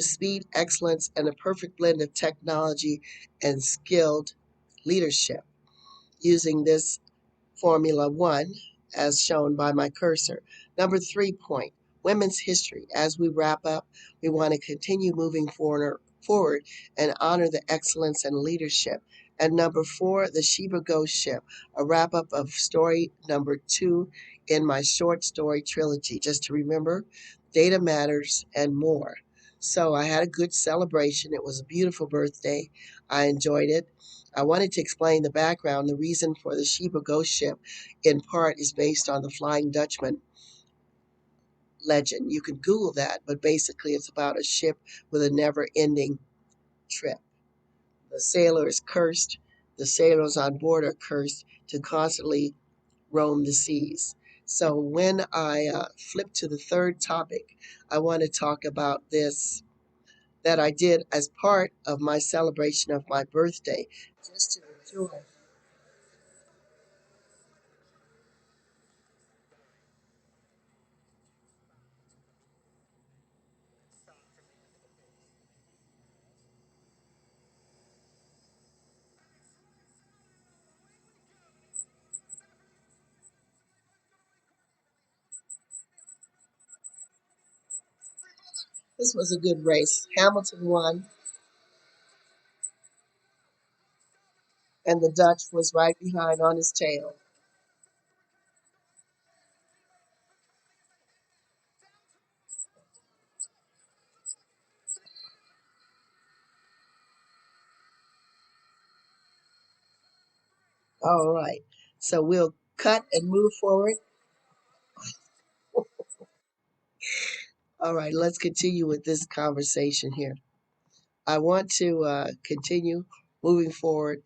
speed, excellence, and a perfect blend of technology and skilled leadership. Using this Formula One, as shown by my cursor. Number 3 point, women's history. As we wrap up, we want to continue moving forward and honor the excellence and leadership. And number 4, the Sheba Ghost Ship, a wrap up of story number 2 in my short story trilogy. Just to remember, data matters and more. So I had a good celebration. It was a beautiful birthday. I enjoyed it. I wanted to explain the background. The reason for the Sheba Ghost Ship, in part, is based on the Flying Dutchman legend. You can Google that, but basically, it's about a ship with a never ending trip. The sailor is cursed, the sailors on board are cursed to constantly roam the seas. So, when I flip to the third topic, I want to talk about this that I did as part of my celebration of my birthday, just to enjoy. This was a good race. Hamilton won, and the Dutch was right behind on his tail. All right. So we'll cut and move forward. All right, let's continue with this conversation here. I want to continue moving forward.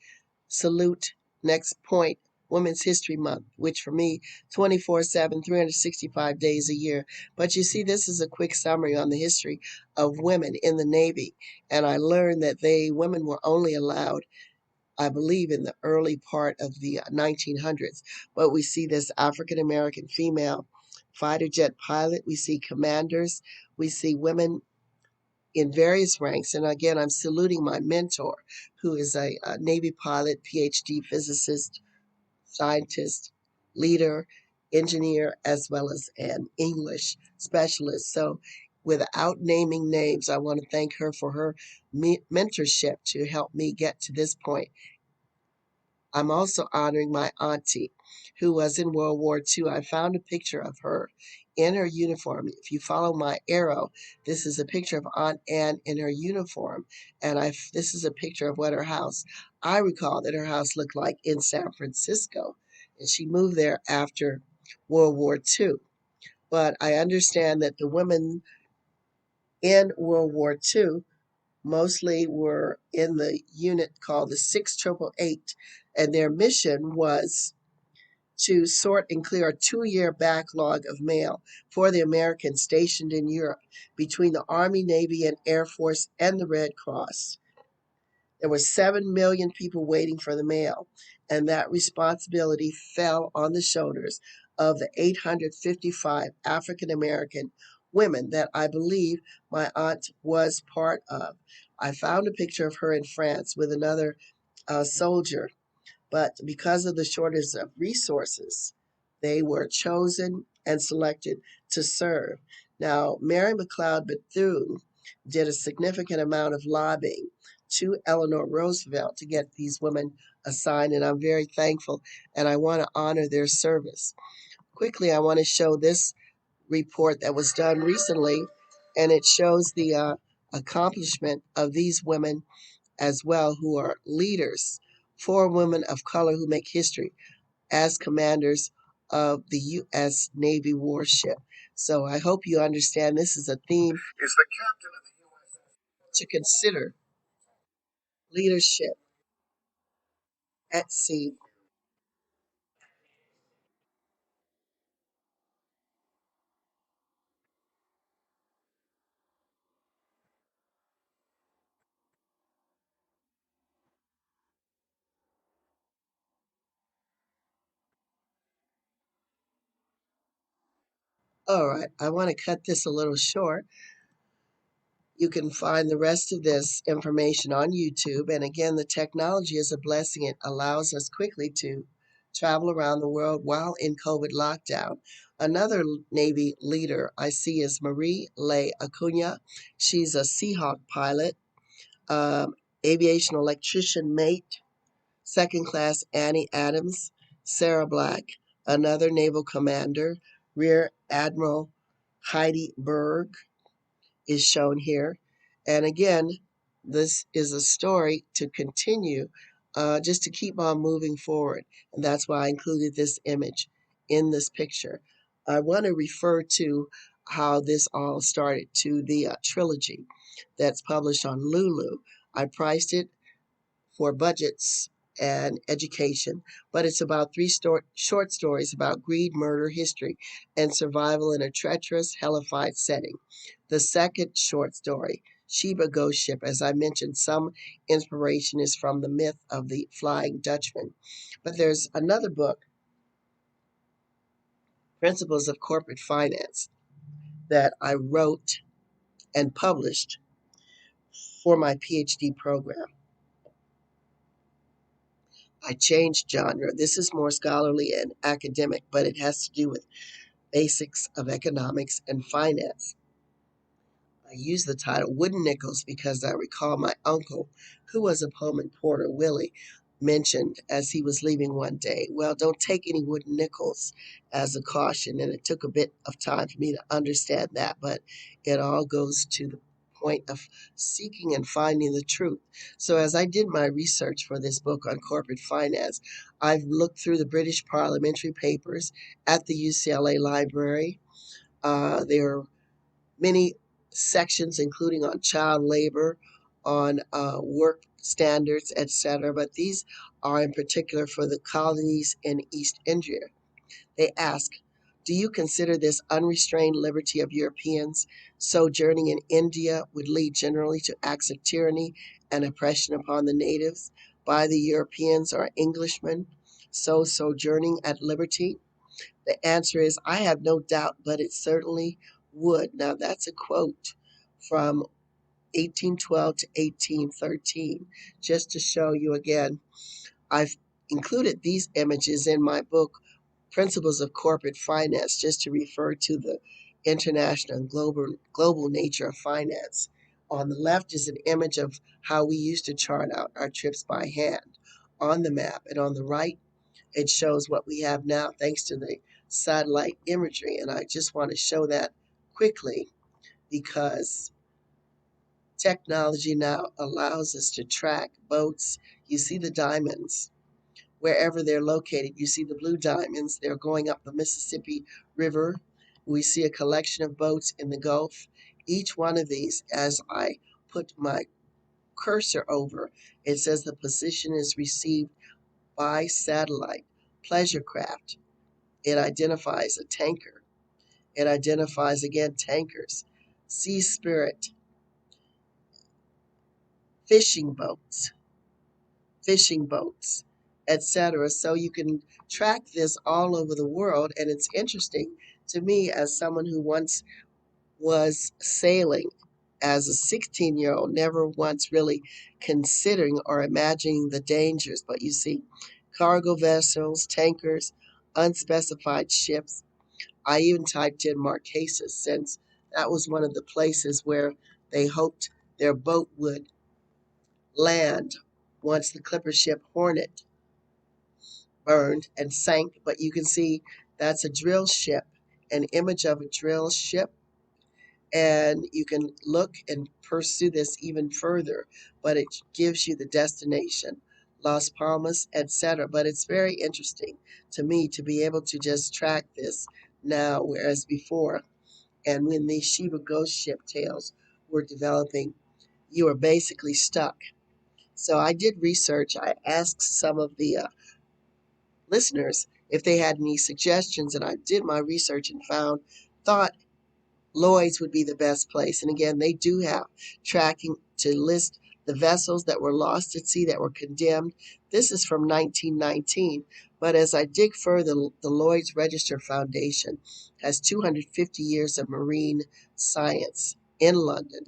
Salute next point, Women's History Month, which for me, 24/7, 365 days a year. But you see, this is a quick summary on the history of women in the Navy. And I learned that women were only allowed, I believe, in the early part of the 1900s. But we see this African American female fighter jet pilot, we see commanders, we see women in various ranks. And again, I'm saluting my mentor, who is a Navy pilot, PhD physicist, scientist, leader, engineer, as well as an English specialist. So, without naming names, I want to thank her for her mentorship to help me get to this point. I'm also honoring my auntie who was in World War II. I found a picture of her in her uniform. If you follow my arrow, this is a picture of Aunt Anne in her uniform. And this is a picture of what her house, I recall that her house looked like in San Francisco. And she moved there after World War II. But I understand that the women in World War II mostly were in the unit called the 6888, and their mission was to sort and clear a 2 year backlog of mail for the Americans stationed in Europe between the Army, Navy, and Air Force and the Red Cross. There were 7 million people waiting for the mail, and that responsibility fell on the shoulders of the 855 African American women that I believe my aunt was part of. I found a picture of her in France with another soldier, but because of the shortage of resources, they were chosen and selected to serve. Now, Mary McLeod Bethune did a significant amount of lobbying to Eleanor Roosevelt to get these women assigned, and I'm very thankful and I want to honor their service. Quickly, I want to show this report that was done recently, and it shows the accomplishment of these women as well, who are leaders, 4 women of color who make history as commanders of the U.S. Navy warship. So I hope you understand this is a theme to consider, leadership at sea. All right, I want to cut this a little short. You can find the rest of this information on YouTube. And again, the technology is a blessing. It allows us quickly to travel around the world while in COVID lockdown. Another Navy leader I see is Marie Le Acuna. She's a Seahawk pilot, aviation electrician mate, second class Annie Adams, Sarah Black, another naval commander, Rear Admiral Heidi Berg, is shown here. And again, this is a story to continue, just to keep on moving forward. And that's why I included this image in this picture. I want to refer to how this all started, to the trilogy that's published on Lulu. I priced it for budgets and education, but it's about three short stories about greed, murder, history, and survival in a treacherous, hellified setting. The second short story, Sheba Ghost Ship, as I mentioned, some inspiration is from the myth of the Flying Dutchman. But there's another book, Principles of Corporate Finance, that I wrote and published for my PhD program. I changed genre. This is more scholarly and academic, but it has to do with basics of economics and finance. I use the title Wooden Nickels because I recall my uncle, who was a Pullman porter, Willie, mentioned as he was leaving one day, well, don't take any wooden nickels, as a caution. And it took a bit of time for me to understand that, but it all goes to the point of seeking and finding the truth. So as I did my research for this book on corporate finance, I've looked through the British parliamentary papers at the UCLA library. There are many sections, including on child labor, on work standards, etc. But these are in particular for the colonies in East India. They ask, do you consider this unrestrained liberty of Europeans sojourning in India would lead generally to acts of tyranny and oppression upon the natives by the Europeans or Englishmen so sojourning at liberty? The answer is, I have no doubt, but it certainly would. Now, that's a quote from 1812 to 1813, just to show you again. I've included these images in my book, Principles of Corporate Finance, just to refer to the international and global nature of finance. On the left is an image of how we used to chart out our trips by hand on the map, and on the right it shows what we have now thanks to the satellite imagery. And I just want to show that quickly because technology now allows us to track boats. You see the diamonds wherever they're located. You see the blue diamonds. They're going up the Mississippi River. We see a collection of boats in the Gulf. Each one of these, as I put my cursor over, it says the position is received by satellite. Pleasure craft. It identifies a tanker. It identifies, again, tankers, sea spirit, fishing boats, etc. So you can track this all over the world. And it's interesting to me as someone who once was sailing as a 16-year-old, never once really considering or imagining the dangers. But you see, cargo vessels, tankers, unspecified ships. I even typed in Marquesas since that was one of the places where they hoped their boat would land once the clipper ship Hornet burned and sank. But you can see that's a drill ship, an image of a drill ship. And you can look and pursue this even further, but it gives you the destination, Las Palmas, etc. But it's very interesting to me to be able to just track this now, whereas before, and when these Sheba Ghost Ship tales were developing, you were basically stuck. So I did research. I asked some of the listeners if they had any suggestions, and I did my research and thought Lloyd's would be the best place. And again, they do have tracking to list the vessels that were lost at sea that were condemned. This is from 1919. But as I dig further, the Lloyd's Register Foundation has 250 years of marine science in London,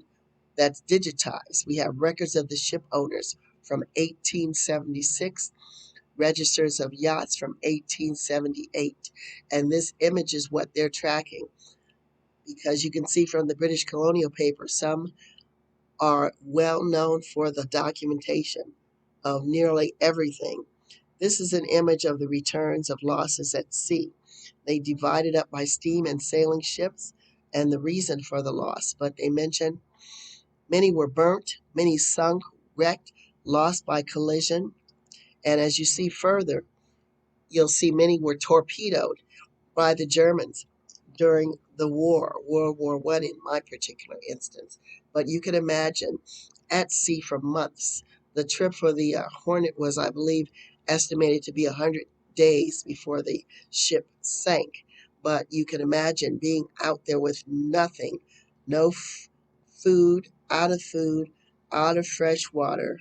that's digitized. We have records of the ship owners from 1876, registers of yachts from 1878. And this image is what they're tracking, because you can see from the British colonial papers, some are well known for the documentation of nearly everything. This is an image of the returns of losses at sea. They divided up by steam and sailing ships and the reason for the loss, but they mention many were burnt, many sunk, wrecked, lost by collision, and as you see further, you'll see many were torpedoed by the Germans during the war, World War I in my particular instance. But you can imagine at sea for months. The trip for the Hornet was, I believe, estimated to be 100 days before the ship sank. But you can imagine being out there with nothing, no food, out of fresh water,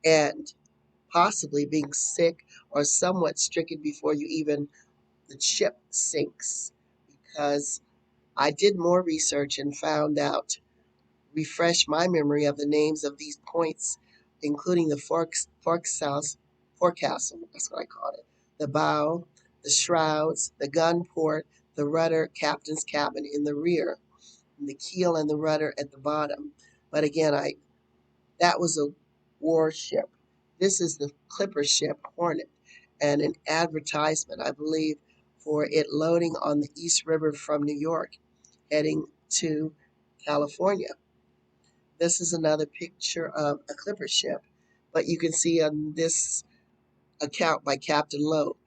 and possibly being sick or somewhat stricken before you even the ship sinks. Because I did more research and found out, refresh my memory of the names of these points, including the forecastle, that's what I called it, the bow, the shrouds, the gun port, the rudder, captain's cabin in the rear, and the keel and the rudder at the bottom. But again, that was a warship. This is the clipper ship Hornet, and an advertisement, I believe, for it loading on the East River from New York, heading to California. This is another picture of a clipper ship, but you can see on this account by Captain Lowe,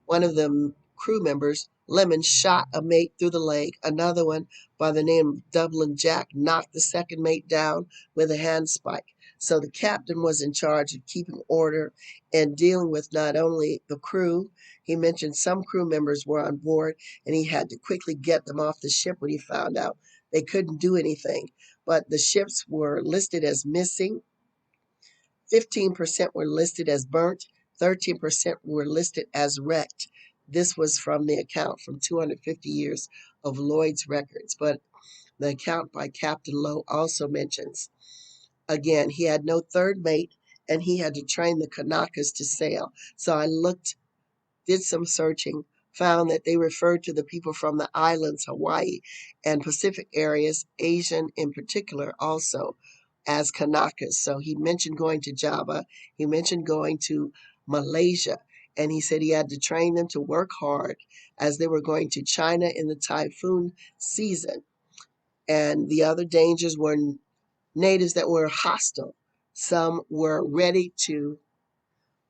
one of the crew members, Lemon, shot a mate through the leg. Another one by the name of Dublin Jack knocked the second mate down with a handspike. So the captain was in charge of keeping order and dealing with not only the crew. He mentioned some crew members were on board, and he had to quickly get them off the ship when he found out they couldn't do anything. But the ships were listed as missing. 15% were listed as burnt, 13% were listed as wrecked. This was from the account from 250 years of Lloyd's records. But the account by Captain Lowe also mentions, again, he had no third mate and he had to train the Kanakas to sail. So I looked, did some searching, found that they referred to the people from the islands, Hawaii and Pacific areas, Asian in particular, also as Kanakas. So he mentioned going to Java, he mentioned going to Malaysia, and he said he had to train them to work hard as they were going to China in the typhoon season. And the other dangers were natives that were hostile. Some were ready to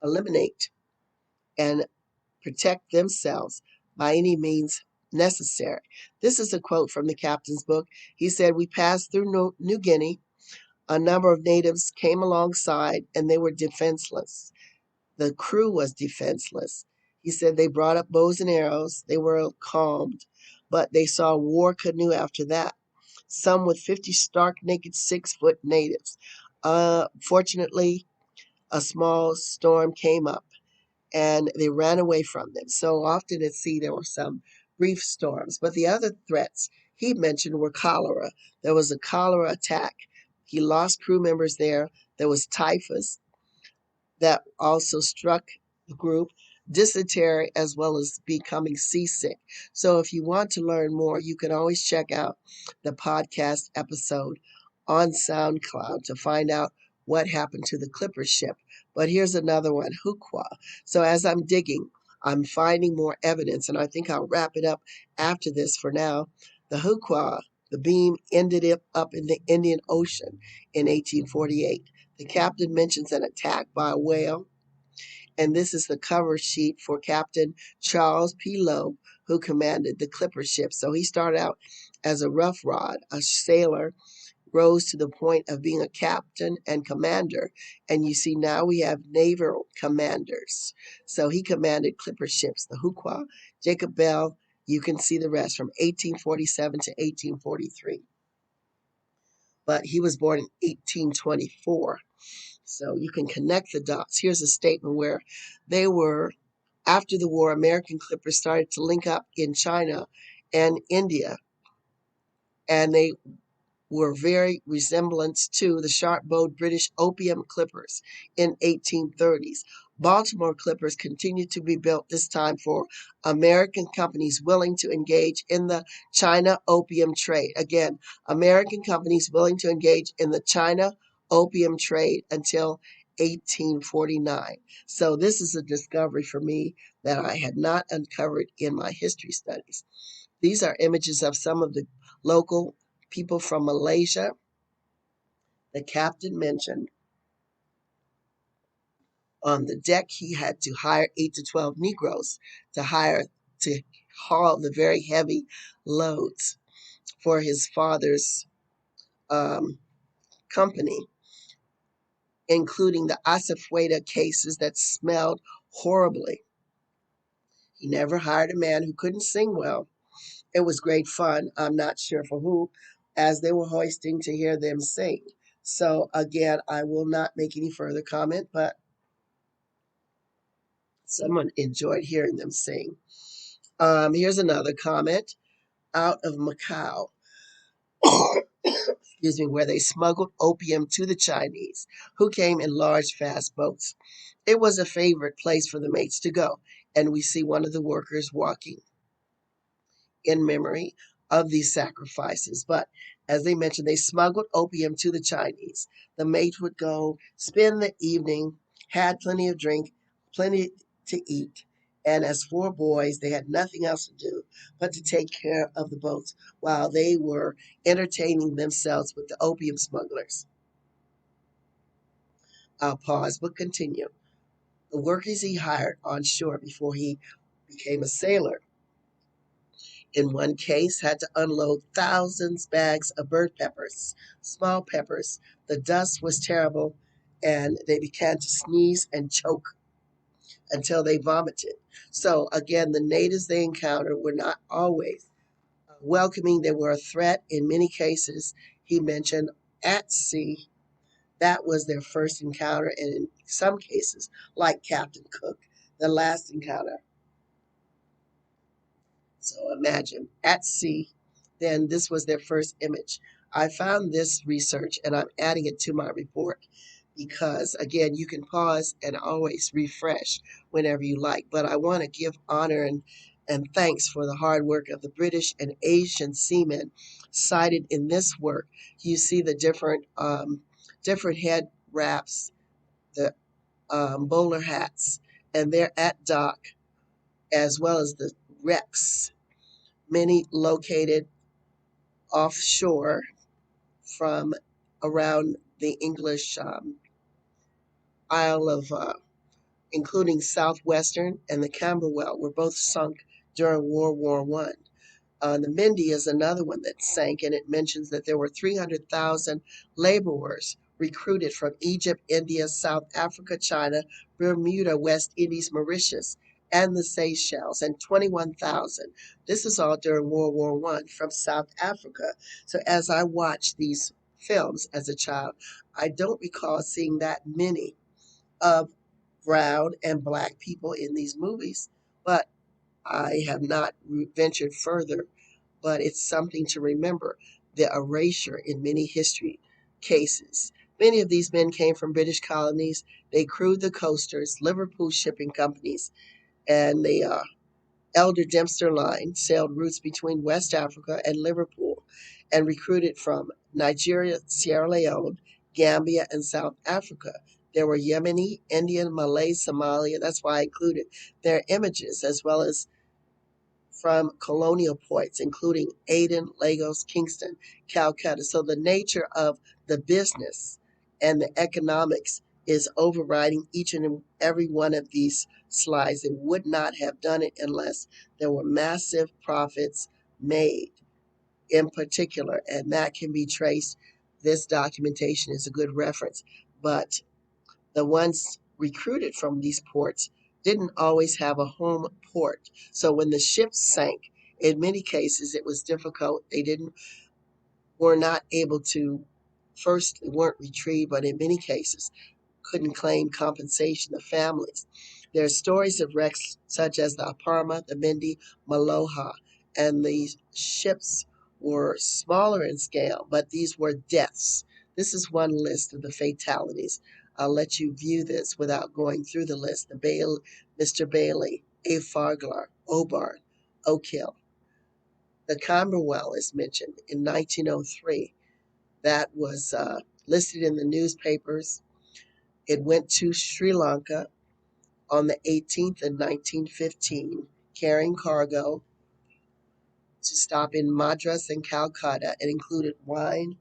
eliminate and protect themselves by any means necessary. This is a quote from the captain's book. He said, "We passed through New Guinea. A number of natives came alongside and they were defenseless. The crew was defenseless. He said they brought up bows and arrows. They were calmed, but they saw a war canoe after that. Some with 50 stark naked 6-foot natives. Fortunately, a small storm came up and they ran away from them. So often at sea, there were some brief storms. But the other threats he mentioned were cholera. There was a cholera attack. He lost crew members there. There was typhus that also struck the group, dysentery, as well as becoming seasick. So if you want to learn more, you can always check out the podcast episode on SoundCloud to find out what happened to the Clipper ship. But here's another one, Hukwa. So as I'm digging, I'm finding more evidence, and I think I'll wrap it up after this for now. The Hukwa, the beam ended up in the Indian Ocean in 1848. The captain mentions an attack by a whale, and this is the cover sheet for Captain Charles P. Lowe, who commanded the Clipper ship. So he started out as a rough rod, a sailor, rose to the point of being a captain and commander. And you see now we have naval commanders. So he commanded Clipper ships, the Hukwa, Jacob Bell. You can see the rest from 1847 to 1843. But he was born in 1824. So you can connect the dots. Here's a statement where they were, after the war, American clippers started to link up in China and India. And they were very resemblance to the sharp-bowed British opium clippers in 1830s. Baltimore clippers continued to be built this time for American companies willing to engage in the China opium trade. Again, American companies willing to engage in the China opium trade until 1849. So this is a discovery for me that I had not uncovered in my history studies. These are images of some of the local people from Malaysia. The captain mentioned on the deck he had to hire 8 to 12 Negroes to haul the very heavy loads for his father's um, company, including the asafoetida cases that smelled horribly. He never hired a man who couldn't sing well. It was great fun. I'm not sure for who, as they were hoisting to hear them sing. So again, I will not make any further comment, but someone enjoyed hearing them sing. Here's another comment out of Macau, excuse me, where they smuggled opium to the Chinese, who came in large, fast boats. It was a favorite place for the mates to go, and we see one of the workers walking in memory of these sacrifices. But as they mentioned, they smuggled opium to the Chinese. The mate would go spend the evening, had plenty of drink, plenty to eat. And as 4 boys, they had nothing else to do but to take care of the boats while they were entertaining themselves with the opium smugglers. I'll pause but continue. The workers he hired on shore before he became a sailor in one case had to unload thousands bags of bird peppers, small peppers. The dust was terrible, and they began to sneeze and choke until they vomited. So again, the natives they encountered were not always welcoming. They were a threat in many cases. He mentioned at sea. That was their first encounter, and in some cases, like Captain Cook, the last encounter. So imagine at sea, then this was their first image. I found this research and I'm adding it to my report because, again, you can pause and always refresh whenever you like. But I want to give honor and thanks for the hard work of the British and Asian seamen cited in this work. You see the different head wraps, the bowler hats, and they're at dock as well as the wrecks, many located offshore from around the English Isle of, including Southwestern and the Camberwell, were both sunk during World War One. The Mindy is another one that sank, and it mentions that there were 300,000 laborers recruited from Egypt, India, South Africa, China, Bermuda, West Indies, Mauritius, and the Seychelles, and 21,000. This is all during World War One from South Africa. So as I watched these films as a child, I don't recall seeing that many of brown and black people in these movies, but I have not ventured further, but it's something to remember the erasure in many history cases. Many of these men came from British colonies. They crewed the coasters, Liverpool shipping companies, and the Elder Dempster Line sailed routes between West Africa and Liverpool and recruited from Nigeria, Sierra Leone, Gambia, and South Africa. There were Yemeni, Indian, Malay, Somalia. That's why I included their images, as well as from colonial points, including Aden, Lagos, Kingston, Calcutta. So the nature of the business and the economics is overriding each and every one of these slides. It would not have done it unless there were massive profits made in particular, and that can be traced. This documentation is a good reference, but the ones recruited from these ports didn't always have a home port. So when the ships sank, in many cases it was difficult. They didn't were not able to first weren't retrieved, but in many cases couldn't claim compensation. The families. There are stories of wrecks such as the Aparma, the Mindy, Maloha, and the ships were smaller in scale, but these were deaths. This is one list of the fatalities. I'll let you view this without going through the list. Mr. Bailey, A. Farglar, Obarn, Oak Hill. The Camberwell is mentioned in 1903. That was listed in the newspapers. It went to Sri Lanka on the 18th in 1915, carrying cargo to stop in Madras and Calcutta. It included wine,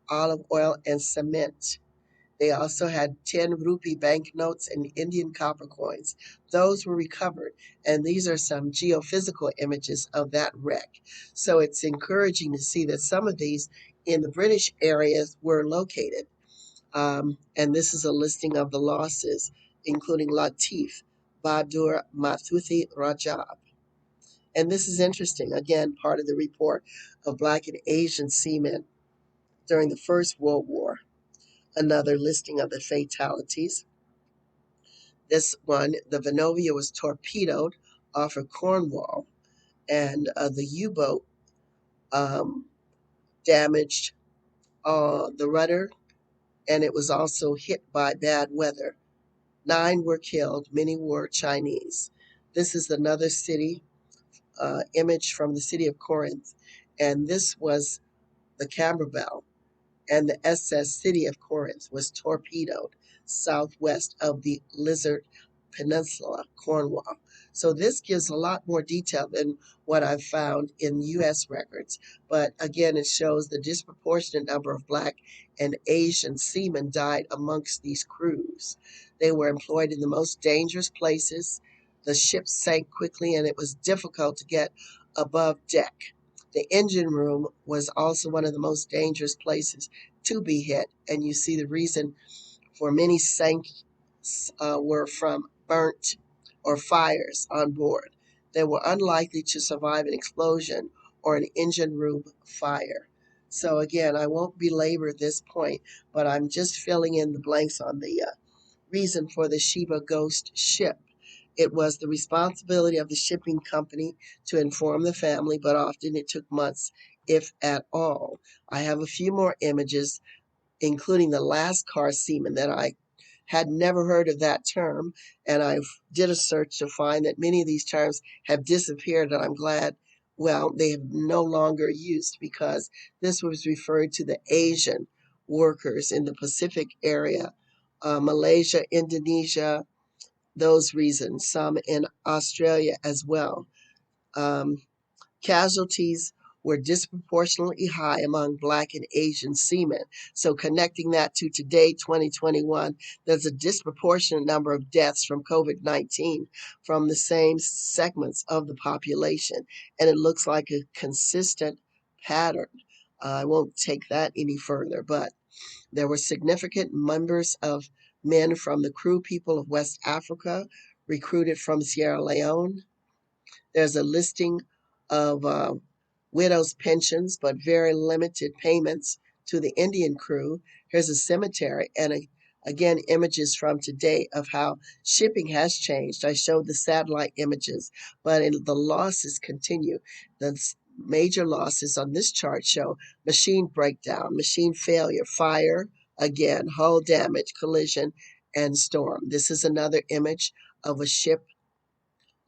olive oil, and cement. They also had 10 rupee banknotes and Indian copper coins. Those were recovered, and these are some geophysical images of that wreck. So it's encouraging to see that some of these in the British areas were located. And this is a listing of the losses, including Latif, Badur, Mathuthi, Rajab. And this is interesting, again, part of the report of Black and Asian seamen during the First World War. Another listing of the fatalities. This one, the Vonovia was torpedoed off of Cornwall, and the U-boat um, damaged the rudder, and it was also hit by bad weather. 9 were killed, many were Chinese. This is another city image from the city of Corinth, and this was the Camberwell, and the SS City of Corinth was torpedoed southwest of the Lizard Peninsula, Cornwall. So this gives a lot more detail than what I've found in U.S. records. But again, it shows the disproportionate number of Black and Asian seamen died amongst these crews. They were employed in the most dangerous places. The ship sank quickly, and it was difficult to get above deck. The engine room was also one of the most dangerous places to be hit, and you see the reason for many sank were from burnt or fires on board. They were unlikely to survive an explosion or an engine room fire. So again, I won't belabor this point, but I'm just filling in the blanks on the reason for the Sheba ghost ship. It was the responsibility of the shipping company to inform the family, but often it took months, if at all. I have a few more images, including the last car seaman that I had never heard of that term, and I did a search to find that many of these terms have disappeared, and I'm glad, well, they have no longer used because this was referred to the Asian workers in the Pacific area, Malaysia, Indonesia, those reasons, some in Australia as well. Um, Casualties were disproportionately high among Black and Asian seamen. So connecting that to today, 2021, there's a disproportionate number of deaths from COVID-19 from the same segments of the population. And it looks like a consistent pattern. I won't take that any further, but there were significant members of men from the crew people of West Africa recruited from Sierra Leone. There's a listing of widows' pensions, but very limited payments to the Indian crew. Here's a cemetery, and again, images from today of how shipping has changed. I showed the satellite images, but the losses continue. The major losses on this chart show machine breakdown, machine failure, fire, again, hull damage, collision, and storm. This is another image of a ship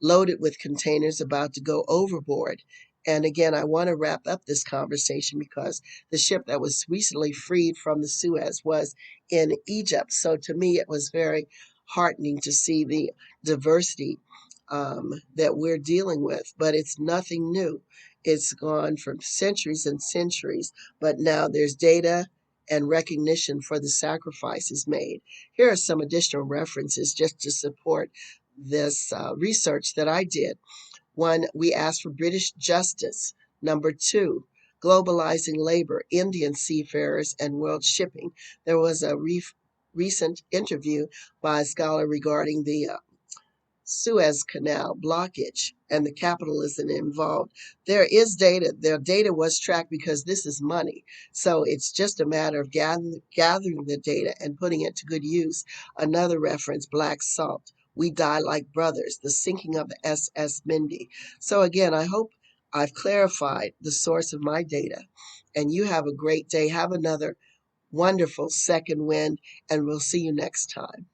loaded with containers about to go overboard. And again, I want to wrap up this conversation because the ship that was recently freed from the Suez was in Egypt. So to me, it was very heartening to see the diversity that we're dealing with. But it's nothing new. It's gone for centuries and centuries. But now there's data and recognition for the sacrifices made. Here are some additional references just to support this research that I did. One, we asked for British justice. Number two, globalizing labor, Indian seafarers, and world shipping. There was a recent interview by a scholar regarding the Suez Canal blockage and the capitalism involved. There is data. Their data was tracked because this is money. So it's just a matter of gathering the data and putting it to good use. Another reference, Black Salt. We die like brothers, the sinking of the SS Mindy. So again, I hope I've clarified the source of my data. And you have a great day. Have another wonderful second win, and we'll see you next time.